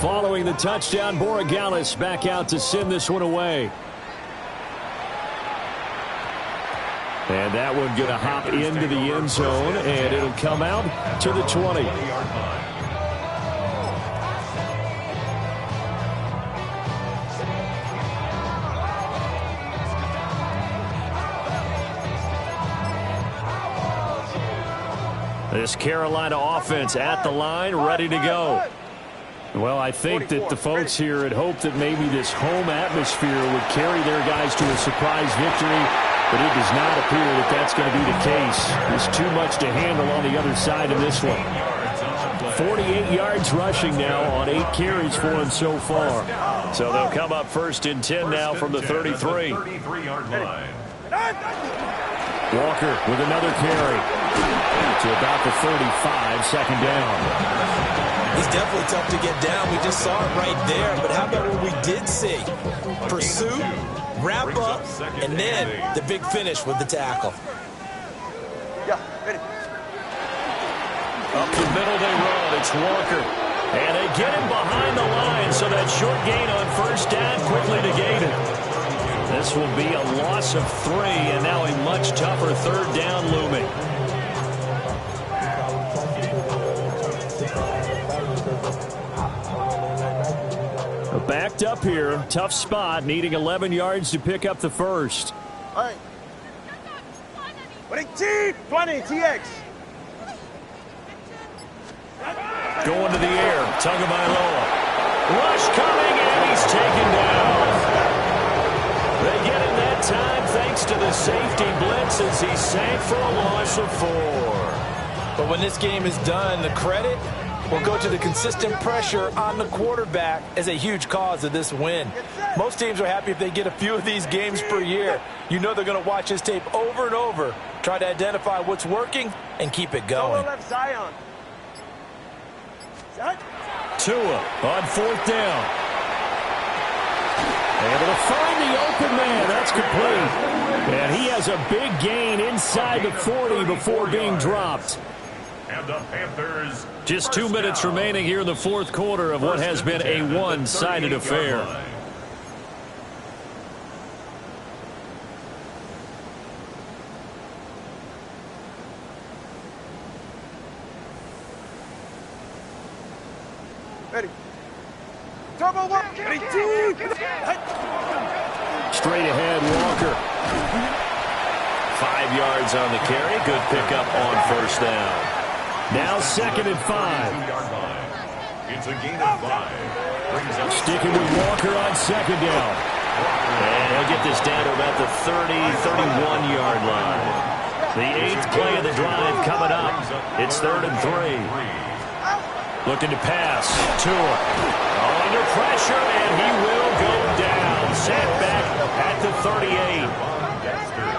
Following the touchdown, Borregales back out to send this one away. And that one going to hop into the end zone, and it'll come out to the 20. This Carolina offense at the line, ready to go. Well, I think that the folks here had hoped that maybe this home atmosphere would carry their guys to a surprise victory, but it does not appear that that's going to be the case. There's too much to handle on the other side of this one. 48 yards rushing now on 8 carries for him so far. So they'll come up 1st and 10 now from the 33. Walker with another carry. To about the 35, second down. He's definitely tough to get down. We just saw it right there. But how about what we did see? Pursuit, wrap up, and then the big finish with the tackle. Up the middle they run. It's Walker. And they get him behind the line, so that short gain on first down quickly negated. This will be a loss of 3, and now a much tougher third down looming. Backed up here. Tough spot, needing 11 yards to pick up the first. All right. 20, TX. Going to the air. Tagovailoa. Rush coming, and he's taken down. They get him that time thanks to the safety blitz as he sank for a loss of 4. But when this game is done, the credit will go to the consistent pressure on the quarterback as a huge cause of this win. Most teams are happy if they get a few of these games per year. You know they're going to watch this tape over and over, try to identify what's working, and keep it going. Tua on fourth down. Able to find the open man. That's complete. And he has a big gain inside the 40 before being dropped. And the Panthers. Just 2 minutes remaining here in the fourth quarter of what has been a one-sided affair. Ready. Turbo one. Ready, two. Straight ahead, Walker. 5 yards on the carry. Good pickup on first down. Now 2nd and 5. It's a gain of 5. Sticking with Walker on 2nd down. And he'll get this down to about the 30, 31-yard line. The 8th play of the drive coming up. It's 3rd and 3. Looking to pass. Tua. Under pressure, and he will go down. Sat back at the 38.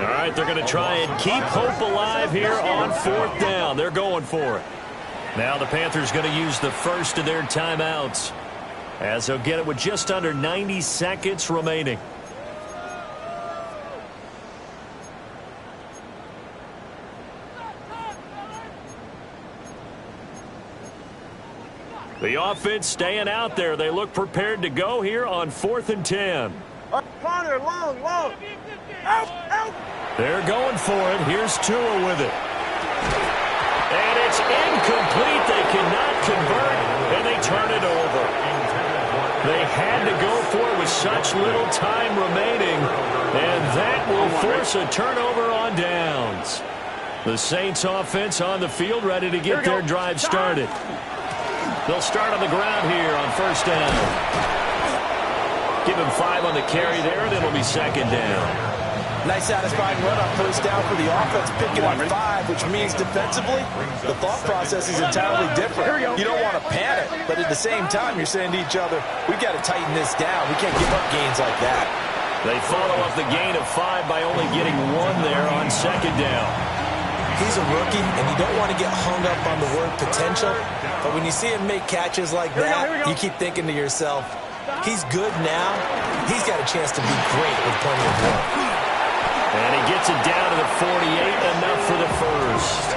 All right, they're going to try and keep hope alive here on 4th down. They're going for it. Now the Panthers going to use the first of their timeouts, as they'll get it with just under 90 seconds remaining. The offense staying out there. They look prepared to go here on 4th and 10. Corner, long. Out. They're going for it. Here's Tua with it. And it's incomplete. They cannot convert, and they turn it over. They had to go for it with such little time remaining, and that will force a turnover on downs. The Saints offense on the field, ready to get their drive started. They'll start on the ground here on first down. Give him 5 on the carry there, and it'll be 2nd down. Nice satisfying run on first down for the offense, picking up 5, which means defensively, the thought process is entirely different. You don't want to panic, but at the same time, you're saying to each other, we've got to tighten this down. We can't give up gains like that. They follow up the gain of 5 by only getting 1 there on 2nd down. He's a rookie, and you don't want to get hung up on the word potential, but when you see him make catches like that, you keep thinking to yourself, he's good now. He's got a chance to be great with plenty of work. And he gets it down to the 48, enough for the first.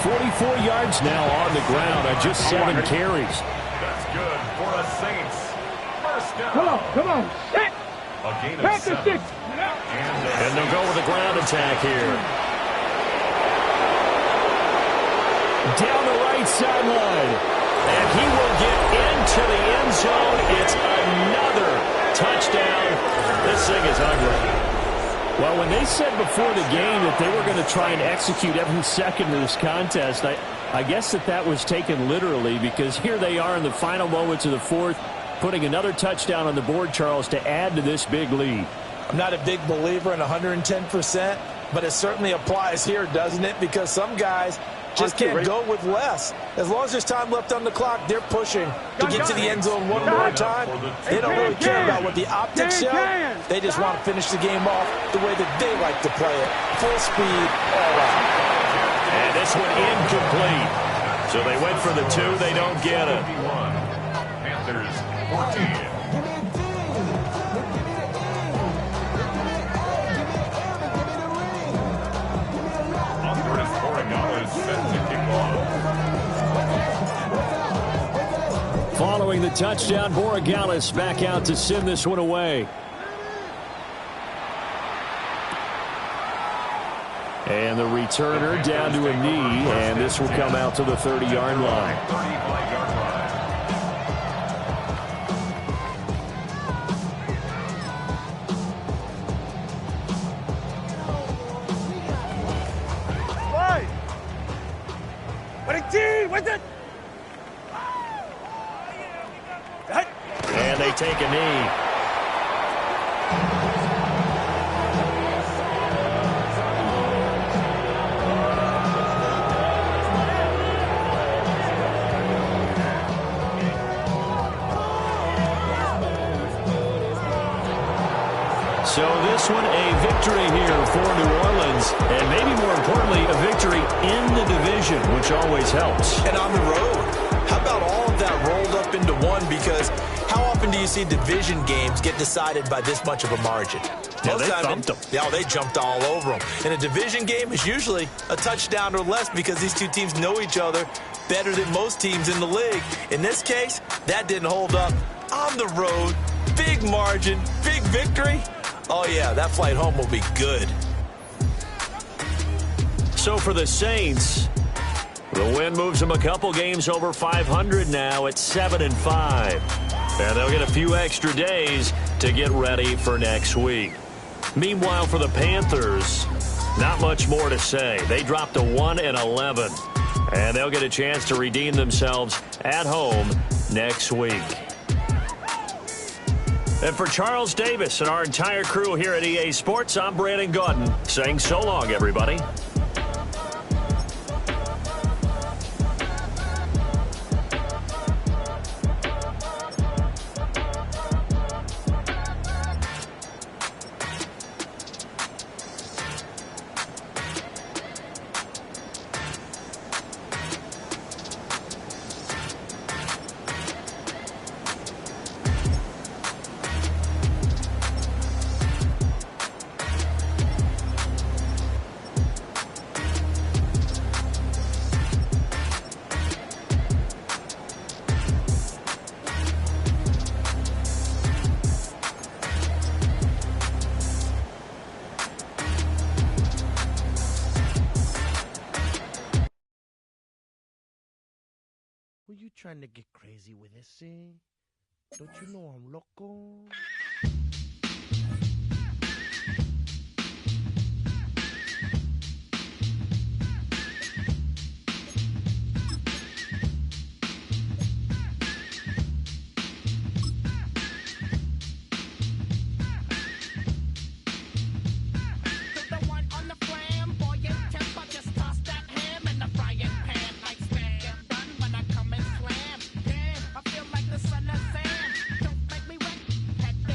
44 yards now on the ground on just 7 carries. That's good for the Saints. First down. Come on. Set. A gain of 7. And they'll go with a ground attack here. Down the right sideline. And he will get into the end zone. It's another touchdown. This thing is ugly. Well, when they said before the game that they were going to try and execute every second of this contest, I guess that was taken literally, because here they are in the final moments of the fourth, putting another touchdown on the board, Charles, to add to this big lead. I'm not a big believer in 110%, but it certainly applies here, doesn't it? Because some guys just can't go with less. As long as there's time left on the clock, they're pushing to get to the end zone one more time. They don't really care about what the optics show. They just want to finish the game off the way that they like to play it. Full speed, all out. And this one incomplete. So they went for the 2. They don't get it. Panthers 14. Following the touchdown, Borregales back out to send this one away. And the returner down to a knee, and this will come out to the 30-yard line. 35-yard line. And they take a knee. So this one a victory here for New Orleans, and maybe more importantly, a victory in the division, which always helps. And on the road. How about all of that rolled up into one? Because how often do you see division games get decided by this much of a margin? Yeah, they thumped them. Yeah, they jumped all over them. And a division game is usually a touchdown or less because these two teams know each other better than most teams in the league. In this case, that didn't hold up. On the road, big margin, big victory. Oh, yeah, that flight home will be good. So for the Saints, the win moves them a couple games over 500 now at 7-5. And they'll get a few extra days to get ready for next week. Meanwhile, for the Panthers, not much more to say. They dropped to 1-11. And they'll get a chance to redeem themselves at home next week. And for Charles Davis and our entire crew here at EA Sports, I'm Brandon Gaudin saying so long, everybody. Were you trying to get crazy with this thing? Don't you know I'm loco? Like the son of Sam. Don't make me wet. Had to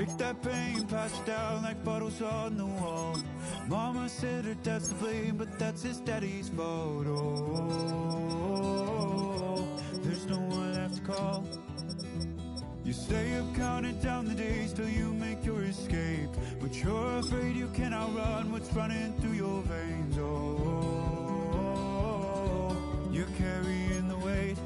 Take that pain, pass it down like bottles on the wall. Mama said her dad's to blame, but that's his daddy's fault. Oh, there's no one left to call. You stay up counting down the days till you make your escape, but you're afraid you cannot run what's running through your veins. Oh, you're carrying the weight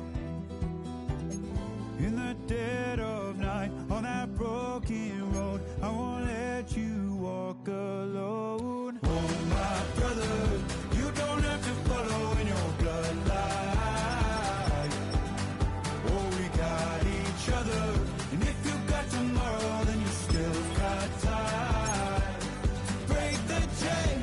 in the dead of night on that broken road. I won't let you walk alone. Oh, my brother, you don't have to follow in your bloodline. Oh, we got each other, and if you got tomorrow, then you still got time to break the chain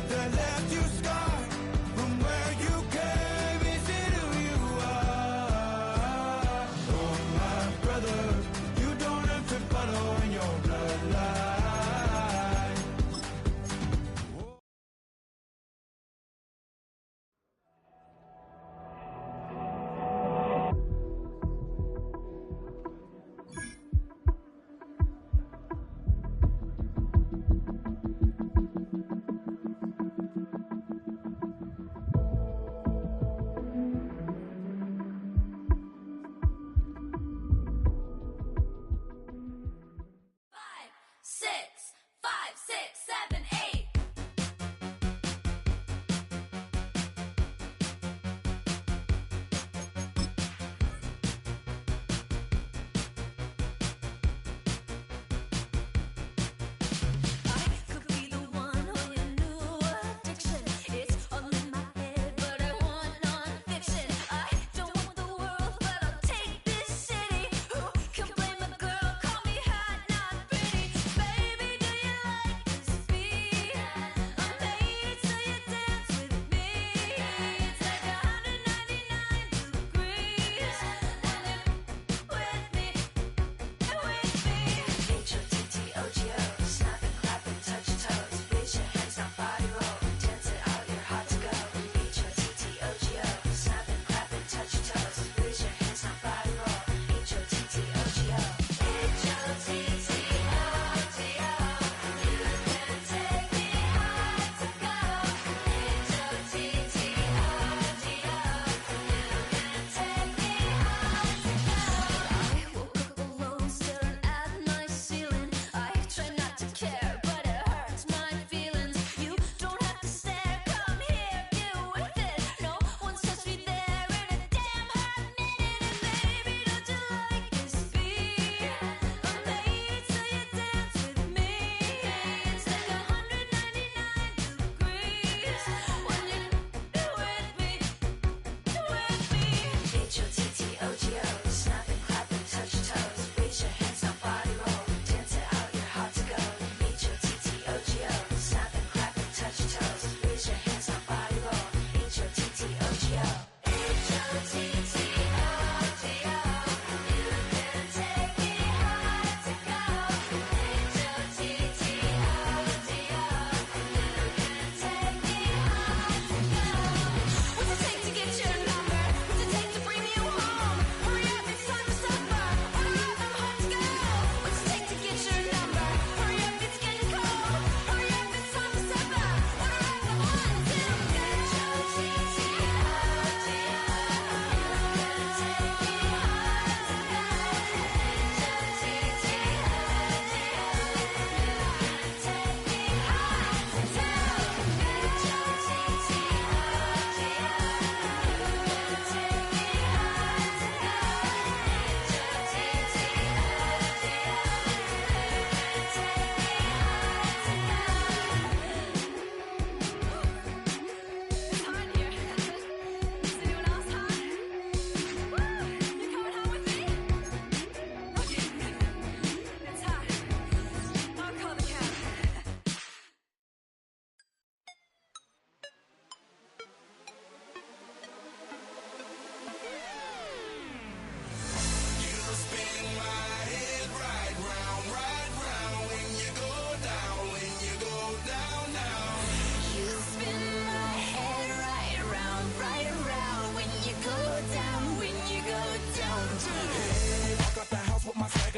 that left you scarred from where you came. Is it who you are? Oh, my brother, you don't have to follow in your bloodline.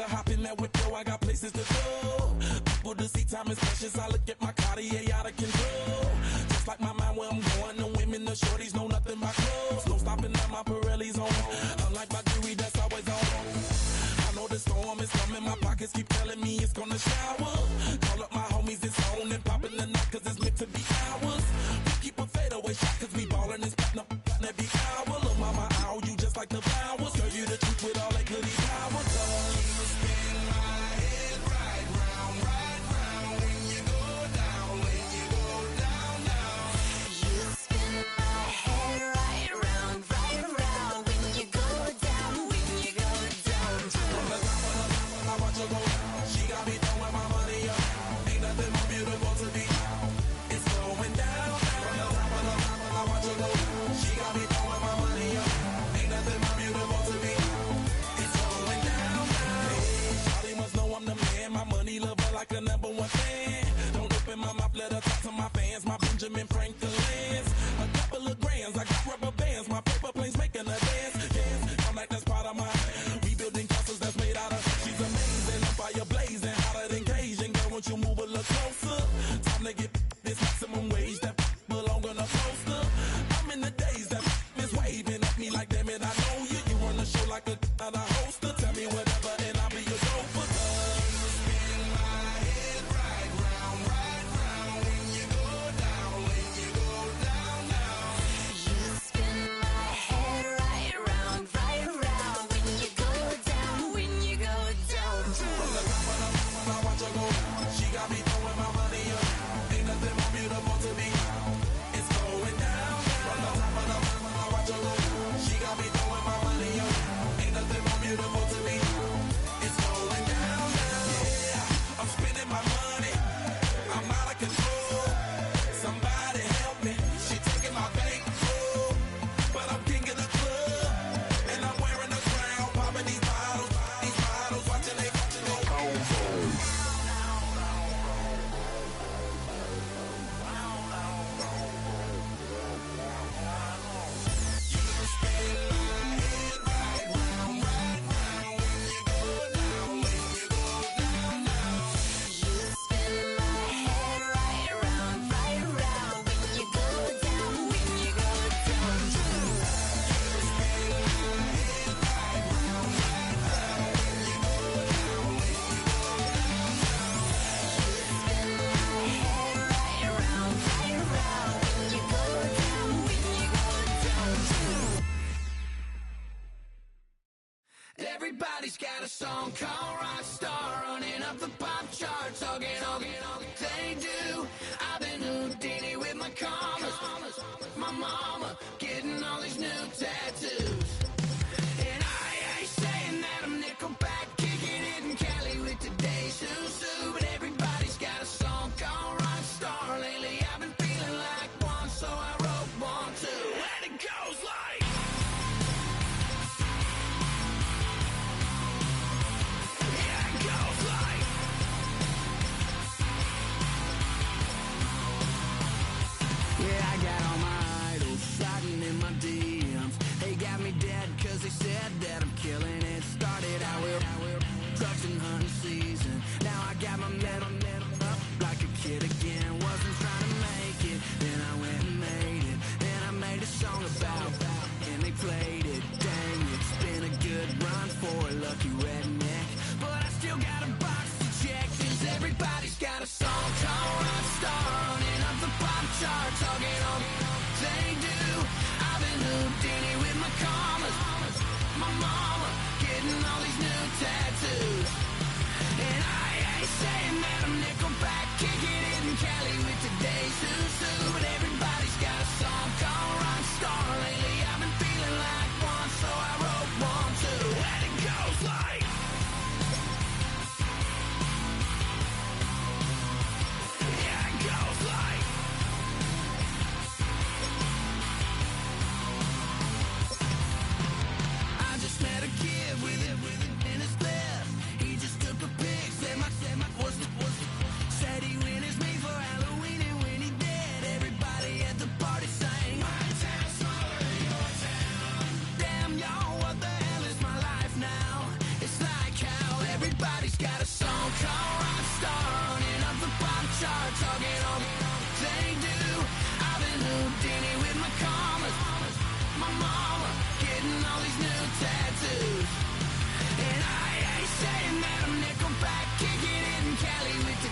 Hop in that window, I got places places to go. People to see, time is precious. I look at my Cartier out of control. Just like my mind where I'm going. The women, the shorties know nothing but clothes. No stopping at my Pirelli's on. Unlike my jewelry that's always on. I know the storm is coming. My pockets keep telling me it's gonna shower. Call up my homies, it's on and popping the night 'cause it's meant to be ours. We keep a fadeaway shot 'cause we ballin' and spittin' up every hour. Look, mama, ow, you just like the flowers. Girl, you the truth with all that goody power. 'Cause you spin my head right round when you go down, when you go down, down. You spin my head right round when you go down, when you go down. From the top of I watch her go down. She got me throwing my money up. Ain't nothing more beautiful to be. It's going down. From the top of I watch her go down. She got me throwing my money up. Ain't nothing more beautiful to be. It's going down. Hey, Shawty must know I'm the man. My money lover like a number one fan. Don't open my mouth, let her talk to my fans. My Benjamin Franklin's. A couple of grands, I got rubber bands. My paper planes making a dance. Dance, I'm like that's part of my. We building castles that's made out of. She's amazing, I'm fire blazing, hotter than Cajun. Girl, won't you move a little closer? Time to get this maximum wage that belong on a poster. I'm in the days that is waving at me like, damn it, I know you. You run the show like a hoster. Tell me whatever and I'll be your gopher. 'Cause you spin my head right round when you go down, when you go down, down. You spin my head right round when you go down, when you go down. From the top of I watch her go down. She got me throwing my money up. Ain't nothing more beautiful to me. It's going down. From the top of I watch her go down. She got me throwing my money up. Ain't nothing more beautiful to me. It's going down. Yeah, I'm spending my money. I'm out of control. Somebody help me. She taking my bankroll, but I'm king of the club, and I'm wearing a crown. Popping these bottles, watching they go. Everybody's got a song called Rockstar, running up the pop charts, all they do. I've been Houdini with my commas, my mama getting all these new tattoos. And I ain't saying that I'm Nickelback, kicking it in Cali with today's Susu, but everybody's got a song called Rockstar. Lately I've been feeling like one, so I wrote one too. And it goes like. Yeah, I got all my idols sliding in my DMs. They got me dead 'cause they said that I'm killing it. Started out with drugs and hunting season. Now I got my metal up like a kid again. Wasn't trying to make it, then I went and made it. And I made a song about and they played it. Dang, it's been a good run for a lucky redneck, but I still got a box to check. 'Cause everybody's got a song called Rockstar, running up the pop charts, all they do. I've been Houdini with my commas, my mama getting all these new tattoos. And I ain't saying that I'm Nickelback, kicking it in Cali with today's Susu, but everybody's got a song called Rockstar. Lately I've been feeling like one, so I wrote one too. And it goes like. Yeah, it goes like. I just met a kid with it in his left.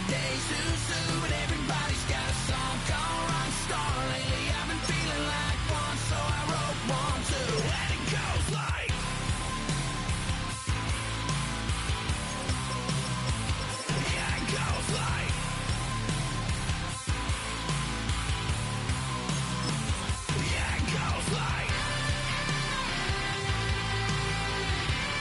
Days to